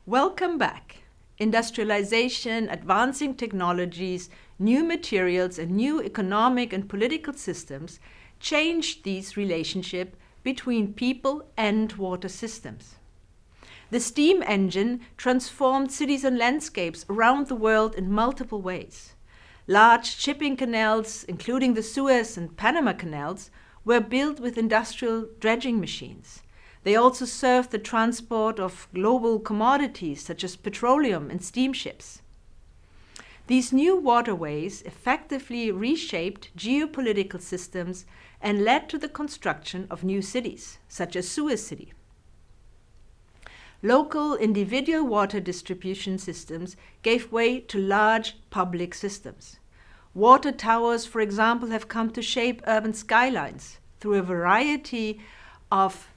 Welcome back. Industrialization, advancing technologies, new materials, and new economic and political systems changed this relationship between people and water systems. The steam engine transformed cities and landscapes around the world in multiple ways. Large shipping canals, including the Suez and Panama canals, were built with industrial dredging machines. They also served the transport of global commodities such as petroleum and steamships. These new waterways effectively reshaped geopolitical systems and led to the construction of new cities, such as Suez City. Local individual water distribution systems gave way to large public systems. Water towers, for example, have come to shape urban skylines through a variety of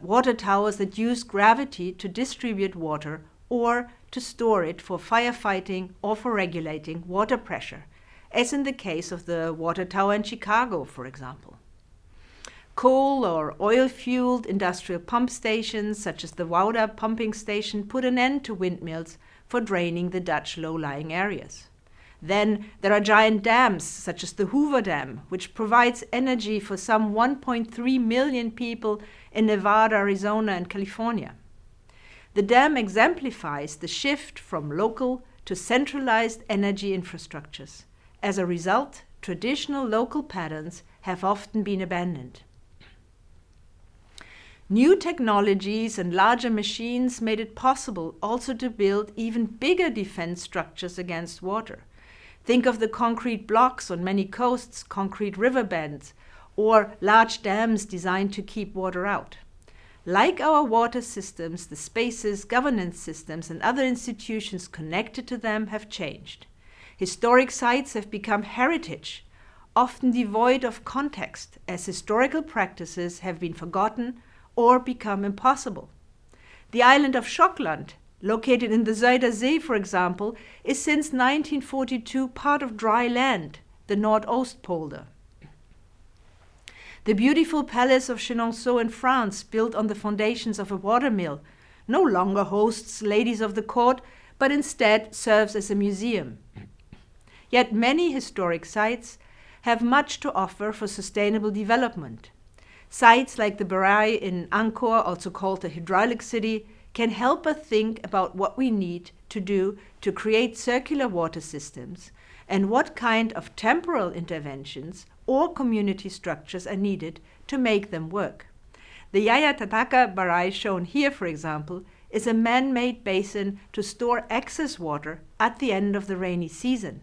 water towers that use gravity to distribute water or to store it for firefighting or for regulating water pressure, as in the case of the water tower in Chicago, for example. Coal or oil-fueled industrial pump stations, such as the Wouda pumping station, put an end to windmills for draining the Dutch low-lying areas. Then there are giant dams, such as the Hoover Dam, which provides energy for some 1.3 million people in Nevada, Arizona, and California. The dam exemplifies the shift from local to centralized energy infrastructures. As a result, traditional local patterns have often been abandoned. New technologies and larger machines made it possible also to build even bigger defense structures against water. Think of the concrete blocks on many coasts, concrete riverbeds, or large dams designed to keep water out. Like our water systems, the spaces, governance systems, and other institutions connected to them have changed. Historic sites have become heritage, often devoid of context, as historical practices have been forgotten or become impossible. The island of Schokland, located in the Zuiderzee, for example, is since 1942 part of dry land, the Noordoostpolder. The beautiful palace of Chenonceau in France, built on the foundations of a watermill, no longer hosts ladies of the court, but instead serves as a museum. Yet many historic sites have much to offer for sustainable development. Sites like the Barai in Angkor, also called the hydraulic city, can help us think about what we need to do to create circular water systems and what kind of temporal interventions or community structures are needed to make them work. The Yayatanaka Barai shown here, for example, is a man-made basin to store excess water at the end of the rainy season,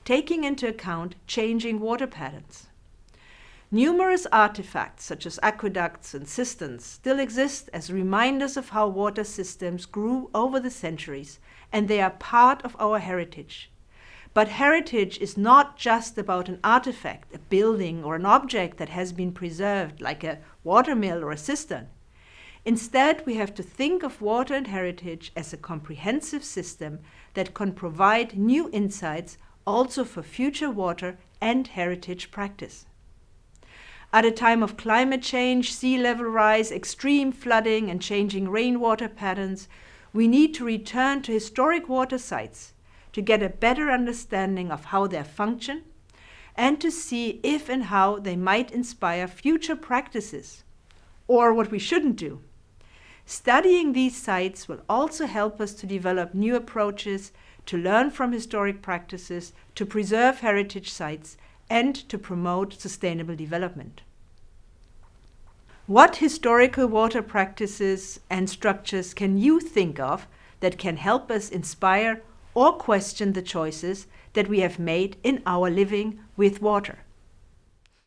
taking into account changing water patterns. Numerous artifacts, such as aqueducts and cisterns, still exist as reminders of how water systems grew over the centuries, and they are part of our heritage. But heritage is not just about an artifact, a building, or an object that has been preserved, like a watermill or a cistern. Instead, we have to think of water and heritage as a comprehensive system that can provide new insights also for future water and heritage practice. At a time of climate change, sea level rise, extreme flooding, and changing rainwater patterns, we need to return to historic water sites to get a better understanding of how they function and to see if and how they might inspire future practices, or what we shouldn't do. Studying these sites will also help us to develop new approaches, to learn from historic practices, to preserve heritage sites, and to promote sustainable development. What historical water practices and structures can you think of that can help us inspire or question the choices that we have made in our living with water?